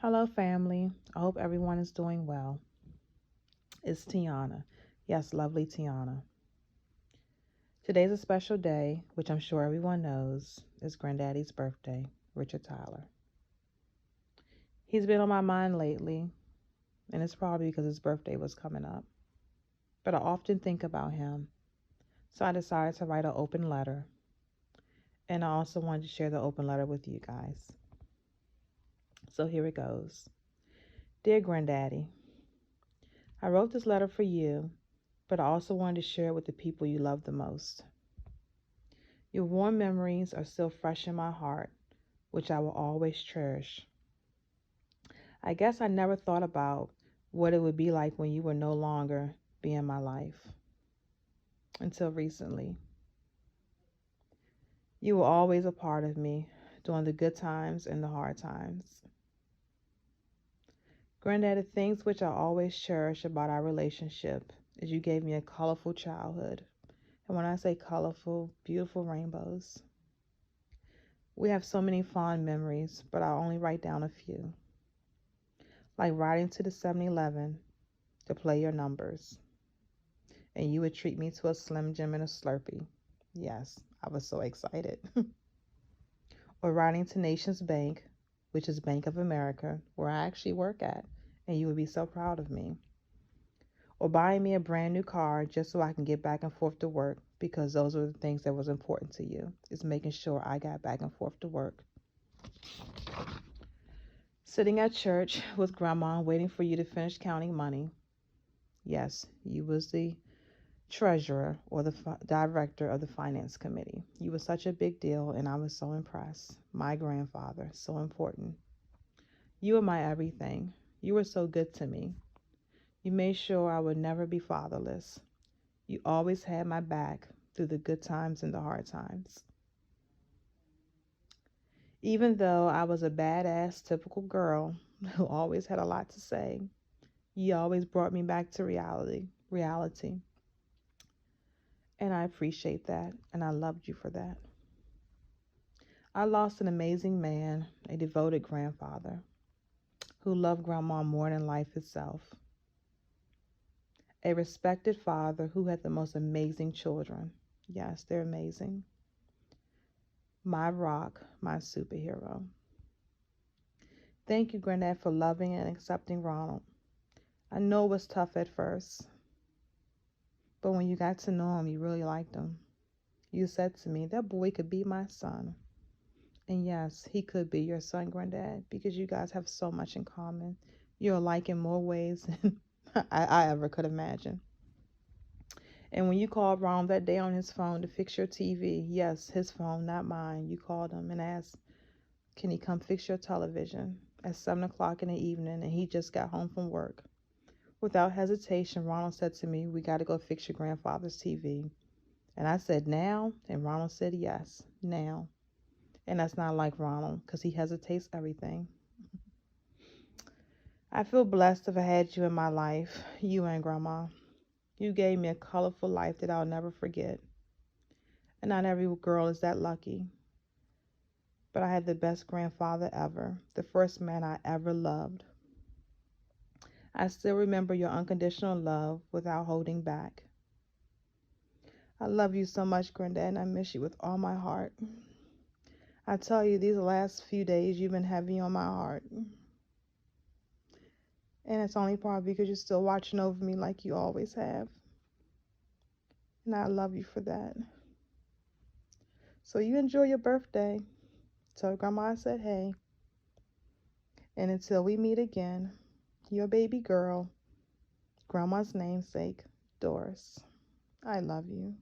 Hello, family. I hope everyone is doing well. It's Tiana. Yes, lovely Tiana. Today's a special day, which I'm sure everyone knows is Granddaddy's birthday, Richard Tyler. He's been on my mind lately, and it's probably because his birthday was coming up. But I often think about him, so I decided to write an open letter, and I also wanted to share the open letter with you guys. So here it goes. Dear Granddaddy, I wrote this letter for you, but I also wanted to share it with the people you love the most. Your warm memories are still fresh in my heart, which I will always cherish. I guess I never thought about what it would be like when you were no longer be in my life until recently. You were always a part of me during the good times and the hard times. Granddad, the things which I always cherish about our relationship is you gave me a colorful childhood. And when I say colorful, beautiful rainbows. We have so many fond memories, but I'll only write down a few. Like riding to the 7-Eleven to play your numbers, and you would treat me to a Slim Jim and a Slurpee. Yes, I was so excited. Or riding to Nations Bank, which is Bank of America, where I actually work at, and you would be so proud of me. Or buying me a brand new car just so I can get back and forth to work, because those were the things that was important to you, is making sure I got back and forth to work. Sitting at church with Grandma waiting for you to finish counting money. Yes, you was the treasurer or the director of the finance committee. You were such a big deal, and I was so impressed. My grandfather, so important. You were my everything. You were so good to me. You made sure I would never be fatherless. You always had my back through the good times and the hard times. Even though I was a badass, typical girl who always had a lot to say, you always brought me back to reality. And I appreciate that, and I loved you for that. I lost an amazing man, a devoted grandfather, who loved Grandma more than life itself. A respected father who had the most amazing children. Yes, they're amazing. My rock, my superhero. Thank you, Granddad, for loving and accepting Ronald. I know it was tough at first, but when you got to know him, you really liked him. You said to me, that boy could be my son. And yes, he could be your son, Granddad, because you guys have so much in common. You're alike in more ways than I ever could imagine. And when you called Ronald that day on his phone to fix your TV, yes, his phone, not mine, you called him and asked, can he come fix your television at 7 o'clock in the evening, and he just got home from work. Without hesitation, Ronald said to me, we got to go fix your grandfather's TV. And I said, now? And Ronald said, yes, now. And that's not like Ronald, because he hesitates everything. I feel blessed to have had you in my life, you and Grandma. You gave me a colorful life that I'll never forget. And not every girl is that lucky. But I had the best grandfather ever, the first man I ever loved. I still remember your unconditional love without holding back. I love you so much, Granddad, and I miss you with all my heart. I tell you, these last few days you've been heavy on my heart. And it's only probably because you're still watching over me like you always have. And I love you for that. So you enjoy your birthday. Tell Grandma I said hey. And until we meet again, your baby girl, Grandma's namesake, Doris. I love you.